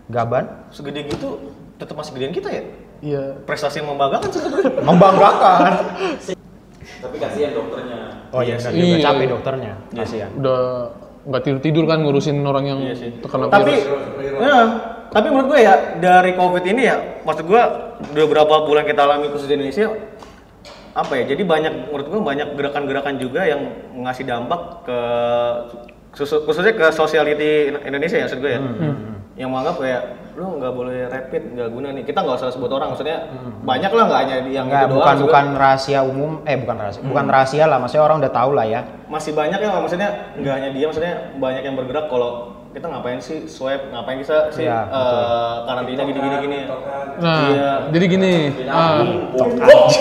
Gaban. gitu tetap masih gedean kita ya? iya. Prestasi yang membanggakan sebenarnya. Membanggakan. Tapi kasihan dokternya. Oh iya, benar Iya. juga capek dokternya. Kasihan. Udah nggak tidur kan ngurusin orang yang Iya sih. terkena Tapi, virus. tapi menurut gue ya dari COVID ini ya, maksud gue udah berapa bulan kita alami khusus di Indonesia, apa ya? Jadi menurut gue banyak gerakan-gerakan juga yang ngasih dampak ke khususnya ke sociality Indonesia ya, maksud gue ya. Yang menganggap kayak lu nggak boleh rapid, nggak guna nih. Kita nggak usah sebut orang, maksudnya banyak lah, nggak hanya yang Enggak, itu doang. juga. bukan rahasia umum, bukan rahasia lah, maksudnya orang udah tahu lah ya. Masih banyak ya, maksudnya nggak hanya dia, maksudnya banyak yang bergerak kalau kita ngapain sih swab, ngapain kita sih Iya, betul. karantina gini. Nah, Iya. jadi gini.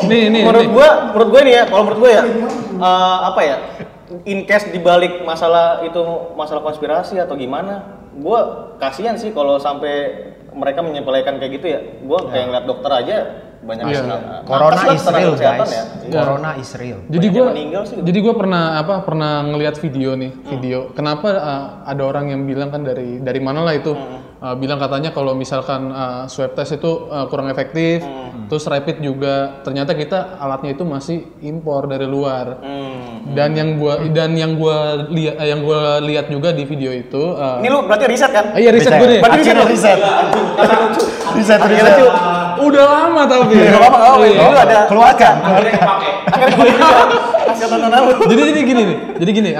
Nih. Menurut gue nih ya, kalau menurut gue ya, apa ya, in case dibalik masalah konspirasi atau gimana, gue kasihan sih kalau sampai mereka menyepelekan kayak gitu ya. Gue kayak ngeliat dokter aja banyak Iya. Corona is real kesehatan guys. ya. Corona is real. Jadi Banyak gua yang meninggal sih. jadi gua pernah ngelihat video nih, video. Kenapa ada orang yang bilang kan dari mana lah itu bilang katanya kalau misalkan swab test itu kurang efektif, terus rapid juga ternyata kita alatnya itu masih impor dari luar. Dan yang gua lihat juga di video itu Ini lu berarti riset kan? iya riset gue nih. Berarti riset Akhirnya dong? riset. Riset. Akhirnya, Cu. Udah lama tapi. Nggak apa-apa, nggak apa-apa. Iya. Lu ada Keluarkan. akhirnya gue hasil tontonan lu. Jadi gini nih. Jadi gini,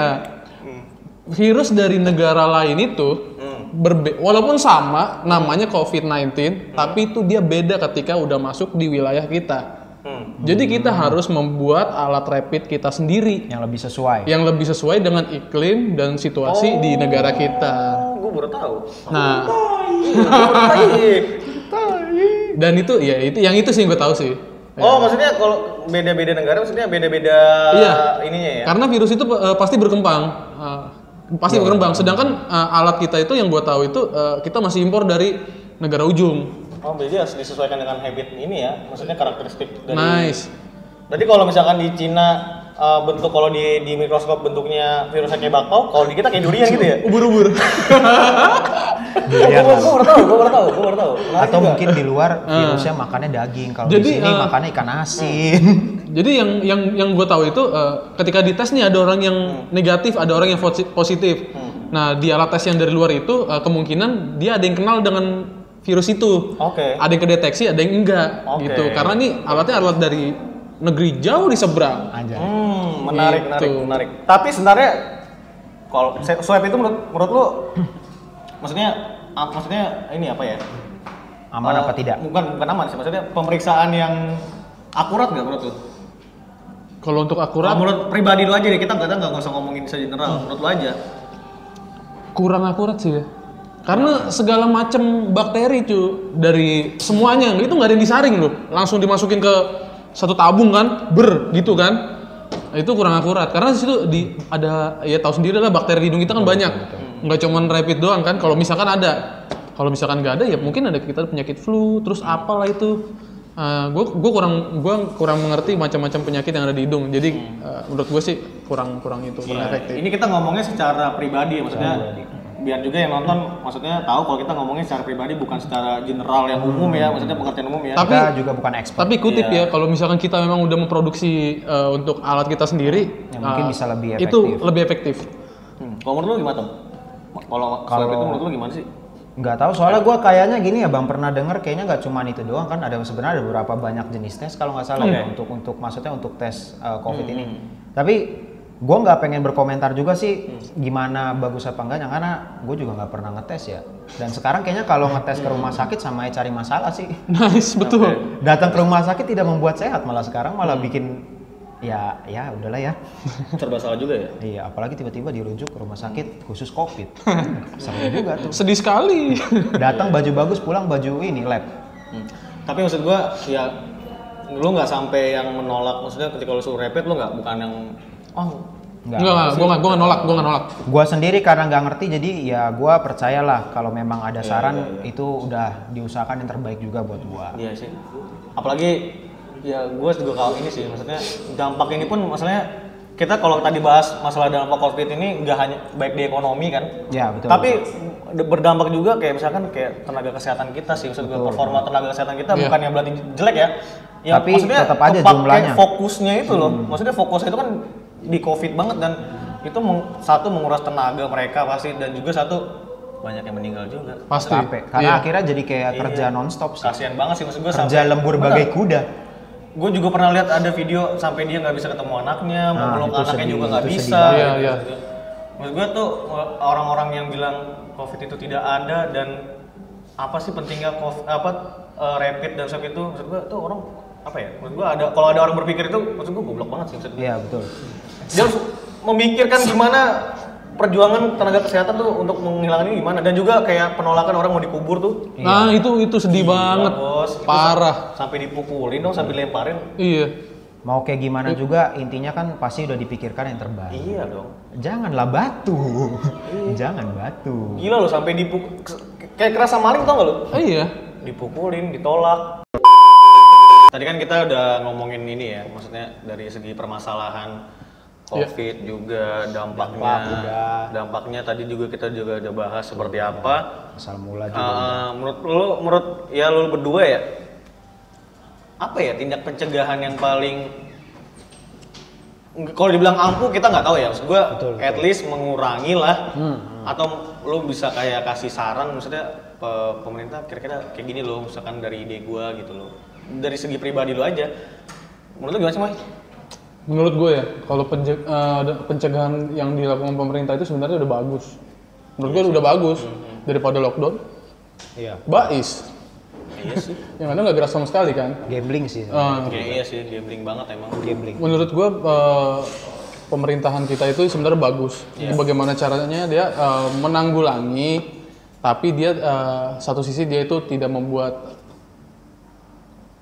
virus dari negara lain itu walaupun sama namanya COVID-19, tapi itu dia beda ketika udah masuk di wilayah kita. Jadi kita harus membuat alat rapid kita sendiri Yang lebih sesuai. yang lebih sesuai dengan iklim dan situasi di negara kita. Gue baru tahu. Nah, Iya. dan itu itu sih yang gue tahu sih. Oh, maksudnya kalau beda-beda negara maksudnya beda-beda Iya. ininya ya? Karena virus itu pasti berkembang. Pasti berkembang. Sedangkan alat kita itu yang gua tahu itu kita masih impor dari negara ujung. Oh, jadi harus disesuaikan dengan habit ini ya, maksudnya karakteristik dari. Nice. Jadi kalau misalkan di Cina bentuk kalau di mikroskop bentuknya virusnya kayak bakpao, kalau di kita kayak durian gitu ya? Ubur-ubur. Durian lah. Gue baru tahu. Menarik Atau juga. mungkin di luar virusnya makannya daging, kalau di Jadi, sini makannya ikan asin. Jadi yang gue tahu itu ketika dites nih ada orang yang negatif, ada orang yang positif. Nah di alat tes yang dari luar itu kemungkinan dia ada yang kenal dengan virus itu. Oke. Ada yang kedeteksi, ada yang enggak Oke. gitu. Karena nih alatnya alat dari negeri jauh di seberang. Anjay. Menarik. Gitu. Tapi sebenarnya Kalau swab itu menurut lu maksudnya ini apa ya? Aman apa tidak? Bukan aman sih, maksudnya pemeriksaan yang akurat nggak menurut lu? Kalau untuk akurat, Menurut pribadi lu aja deh, kita nggak usah ngomongin secara general, menurut lu aja. kurang akurat sih ya. Karena segala macam bakteri dari semuanya itu nggak ada yang disaring loh, langsung dimasukin ke satu tabung kan, gitu kan. Nah, itu kurang akurat karena di situ ada ya tahu sendiri lah bakteri di hidung kita kan banyak, nggak cuman rapid doang kan. Kalau misalkan nggak ada ya mungkin ada kita penyakit flu, terus apalah itu. Gue kurang mengerti macam-macam penyakit yang ada di hidung. Jadi menurut gue sih kurang itu, kurang efektif. Ini kita ngomongnya secara pribadi ya, maksudnya biar juga yang nonton maksudnya tahu kalau kita ngomongnya secara pribadi bukan secara general yang umum ya, maksudnya pengertian umum ya. Kita juga bukan expert. Tapi kutip ya, kalau misalkan kita memang udah memproduksi untuk alat kita sendiri, Ya, mungkin bisa lebih efektif. Itu lebih efektif. Kalau menurut lu gimana, Tom? Kalau swab itu menurut lu gimana sih? Nggak tahu, soalnya gue kayaknya gini ya Bang, pernah denger kayaknya nggak cuma itu doang kan, sebenarnya ada beberapa banyak jenis tes kalau nggak salah ya untuk maksudnya untuk tes COVID ini. Tapi gue nggak pengen berkomentar juga sih gimana bagus apa enggaknya karena gue juga nggak pernah ngetes ya. Dan sekarang kayaknya kalau ngetes ke rumah sakit sama cari masalah sih. Nice, betul. Datang ke rumah sakit tidak membuat sehat, malah sekarang malah bikin ya udahlah ya. Serba salah juga ya? Iya, apalagi tiba-tiba dirujuk ke rumah sakit khusus COVID. Seru juga tuh. Sedih sekali. Datang baju bagus, pulang baju ini lab. Tapi maksud gua ya lu nggak sampai yang menolak, maksudnya ketika lu suruh rapid lu bukan yang Enggak, gue nggak nolak. Gua sendiri karena nggak ngerti jadi ya gua percayalah kalau memang ada saran itu udah diusahakan yang terbaik juga buat gua. Iya sih. Apalagi ya gue juga kalau ini sih, maksudnya dampak ini pun maksudnya kita kalau tadi bahas masalah dampak COVID ini nggak hanya baik di ekonomi kan. Ya betul. Tapi berdampak juga kayak misalkan kayak tenaga kesehatan kita sih, maksud gue performa tenaga kesehatan kita bukan yang berarti jelek ya. Yang Tapi maksudnya tetap aja kepake jumlahnya. Fokusnya itu loh, maksudnya fokusnya itu kan di COVID banget dan itu satu menguras tenaga mereka pasti dan juga satu banyak yang meninggal juga. Pasti. Capek. Karena akhirnya jadi kayak kerja nonstop sih. Kasian banget sih maksud gue. Kerja lembur bagai kuda. Gue juga pernah lihat ada video sampai dia nggak bisa ketemu anaknya, mau peluk itu anaknya sedih, juga nggak itu bisa. sedih banget. Iya. Maksud gue tuh orang-orang yang bilang COVID itu tidak ada dan apa sih pentingnya rapid dan swab itu, maksud gue tuh orang apa ya? Maksud gue kalau ada orang berpikir itu, maksud gue goblok banget sih maksud gue. Iya betul. Dia harus memikirkan gimana perjuangan tenaga kesehatan tuh untuk menghilangkan ini gimana dan juga kayak penolakan orang mau dikubur tuh. Nah itu sedih banget, Bos, itu parah. sampai dipukulin dong, sampai dilemparin. Iya. Mau kayak gimana juga intinya kan pasti udah dipikirkan yang terbaik. Iya dong. Janganlah batu. Jangan batu. Gila lo sampai kayak kerasa maling tau gak lo? Iya. Dipukulin, ditolak. Tadi kan kita udah ngomongin ini ya, maksudnya dari segi permasalahan COVID juga dampaknya tadi juga kita juga udah bahas seperti apa. Asal mula juga. Menurut lu berdua ya, apa ya tindak pencegahan yang paling kalau dibilang ampuh kita nggak tahu ya, maksud gue at least mengurangi lah atau lu bisa kayak kasih saran maksudnya pemerintah kira-kira kayak gini loh misalkan dari ide gue gitu loh dari segi pribadi lu aja menurut lu gimana sih Mai? Menurut gue ya, kalau pencegahan yang dilakukan pemerintah itu sebenarnya udah bagus. Menurut gue udah bagus daripada lockdown. Iya. Bais. Iya sih. Yang ada nggak gerak sama sekali kan. Gambling sih. Iya sih, gambling banget emang. Gambling. Menurut gue pemerintahan kita itu sebenarnya bagus. Bagaimana caranya dia menanggulangi, tapi dia satu sisi dia itu tidak membuat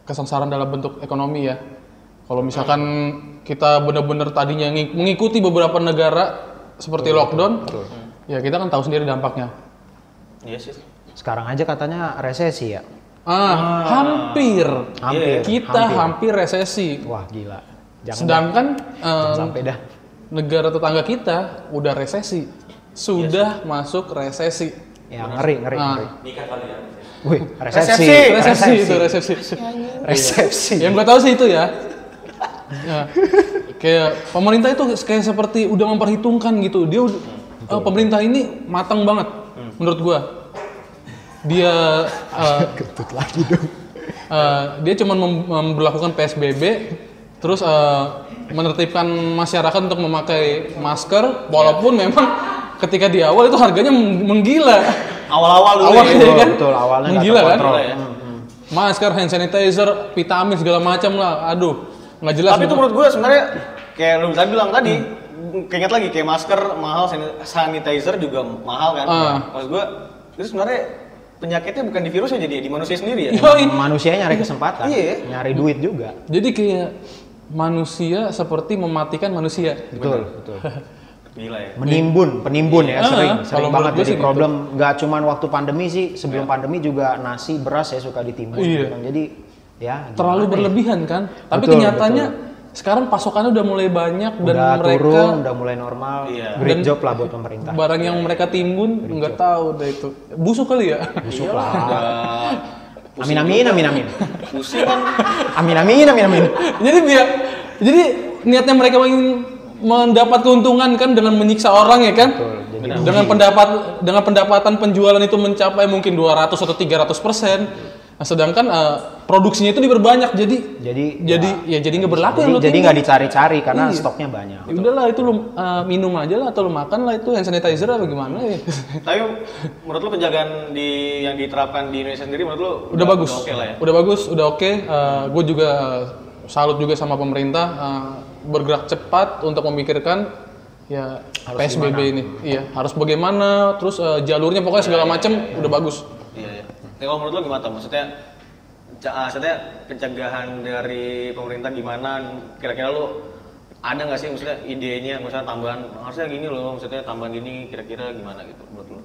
kesengsaraan dalam bentuk ekonomi ya. Kalau misalkan kita benar-benar tadinya mengikuti beberapa negara seperti lockdown, ya kita kan tahu sendiri dampaknya. Iya sih. Sekarang aja katanya resesi ya. Hampir. Kita hampir resesi. Wah gila. Sedangkan sampai dah. negara tetangga kita udah resesi, sudah masuk resesi. Ya ngeri. Nikah kali ya. Wih, Resepsi. Yang gue tahu sih itu ya. Ya, kayak pemerintah itu kayak seperti udah memperhitungkan gitu. Dia pemerintah ini matang banget menurut gue. Dia Ketut lagi dong. dia cuma memberlakukan PSBB, terus menertibkan masyarakat untuk memakai masker, walaupun memang ketika di awal itu harganya menggila. Awal-awal dulu Awalnya ya. kan Betul, awalnya nggak menggila kan. terkontrol. Ya. Masker, hand sanitizer, vitamin segala macam lah. Aduh, nggak jelas. Tapi itu menurut gue sebenarnya kayak lu tadi bilang tadi, keinget lagi kayak masker mahal, sanitizer juga mahal kan. Maksud gue itu sebenarnya penyakitnya bukan di virusnya jadi di manusia sendiri ya. Yoi. Manusia nyari kesempatan, Iya. nyari duit juga. Jadi kayak manusia seperti mematikan manusia. Betul. Gila ya. Penimbun ya, sering kalau banget menurut gue jadi sih problem. Nggak cuman waktu pandemi sih, sebelum pandemi juga nasi, beras ya suka ditimbun. Iya. gitu kan. Jadi ya Terlalu gimana ya? berlebihan kan. Tapi Betul, kenyataannya sekarang pasokannya udah mulai banyak dan Udah mereka turun, udah mulai normal. Iya. Great job lah buat pemerintah. barang yang mereka timbun nggak tahu deh itu. Busuk kali ya. Busuk lah. Udah Amin. pusing kan. Amin. Jadi niatnya mereka ingin mendapat keuntungan kan dengan menyiksa orang ya kan? Betul, jadi dengan pendapatan penjualan itu mencapai mungkin 200 atau 300%. Nah, sedangkan produksinya itu diperbanyak jadi nggak berlaku yang lu jadi timbun. nggak dicari-cari karena Iya. stoknya banyak. Ya udahlah itu lu minum aja lah atau lu makan lah itu hand sanitizer apa gimana ya. Tapi menurut lu penjagaan yang diterapkan di Indonesia sendiri menurut lu Udah bagus. oke lah ya. Udah bagus, udah oke. Gue juga salut juga sama pemerintah bergerak cepat untuk memikirkan ya PSBB ini. Iya, harus bagaimana, terus jalurnya pokoknya segala macam udah bagus. Iya. Tapi kalau menurut lu gimana Tom? Maksudnya pencegahan dari pemerintah gimana? Kira-kira lu ada nggak sih maksudnya idenya, misalnya tambahan harusnya gini loh, maksudnya tambahan gini kira-kira gimana gitu menurut lu?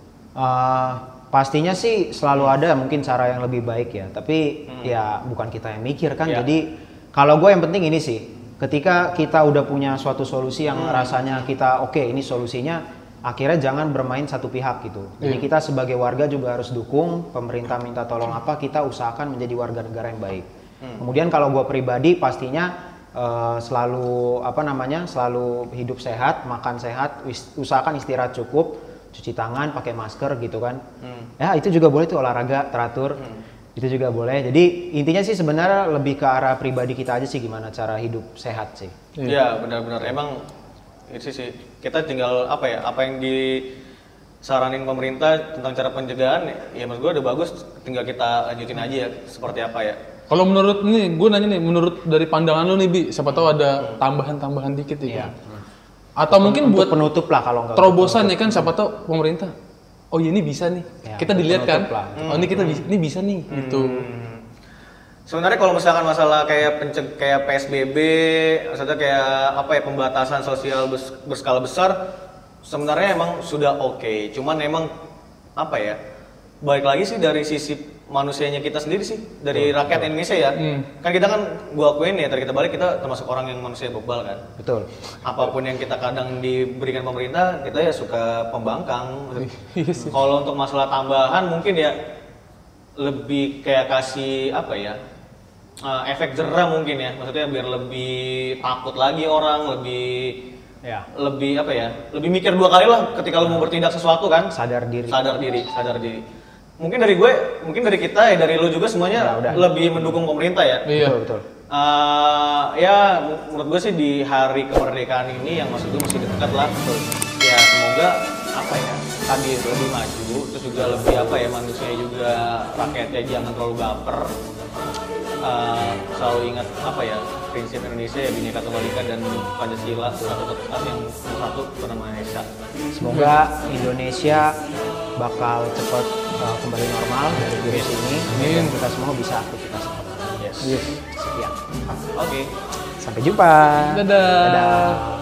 Pastinya sih selalu ada mungkin cara yang lebih baik ya, tapi ya bukan kita yang mikir kan. Ya. Jadi kalau gue yang penting ini sih, ketika kita udah punya suatu solusi yang rasanya kita oke, ini solusinya, akhirnya jangan bermain satu pihak gitu. Jadi kita sebagai warga juga harus dukung, pemerintah minta tolong apa, kita usahakan menjadi warga negara yang baik. Kemudian kalau gue pribadi pastinya selalu hidup sehat, makan sehat, usahakan istirahat cukup, cuci tangan, pakai masker gitu kan. Ya itu juga boleh tuh, olahraga teratur. Itu juga boleh. Jadi intinya sih sebenarnya lebih ke arah pribadi kita aja sih, gimana cara hidup sehat sih. Iya benar-benar emang itu sih kita tinggal apa yang disaranin pemerintah tentang cara pencegahan ya maksud gue udah bagus, tinggal kita lanjutin aja ya seperti apa ya. Kalau menurut nih, gue nanya nih, menurut dari pandangan lu nih Bi, siapa tahu ada tambahan-tambahan dikit ya. Atau mungkin buat penutup lah kalau nggak terobosan ya kan, siapa tahu pemerintah. Oh iya ini bisa nih, Ya, kita dilihat kan. penutup lah. Oh ini bisa nih, gitu. Sebenarnya kalau misalkan masalah kayak PSBB, maksudnya kayak pembatasan sosial berskala besar, sebenarnya emang sudah oke. Cuman emang balik lagi sih dari sisi manusianya kita sendiri sih, dari rakyat Indonesia ya. Kan kita gua akuin ya, dari kita balik kita termasuk orang yang manusia bebal kan. Betul. Apapun yang kita kadang diberikan pemerintah, kita ya suka pembangkang. Iya sih. Kalau untuk masalah tambahan mungkin ya lebih kayak kasih efek jerah mungkin ya, maksudnya biar lebih takut lagi orang, lebih mikir dua kali lah ketika lu mau bertindak sesuatu kan. Sadar diri. Mungkin dari kita ya, dari lu juga semuanya lebih mendukung pemerintah ya. Iya. Betul. Ya menurut gue sih di hari kemerdekaan ini yang maksud gue masih dekat lah. Ya semoga tadi lebih maju, terus juga lebih manusia juga, rakyatnya jangan terlalu baper. Selalu ingat prinsip Indonesia ya, Bhinneka Tunggal Ika dan Pancasila, satu Maha Esa. Semoga Indonesia bakal cepat kembali normal dari virus ini. Dan kita semua bisa aktivitas seperti Yes. sekian. Oke. Sampai jumpa. Dadah. Dadah.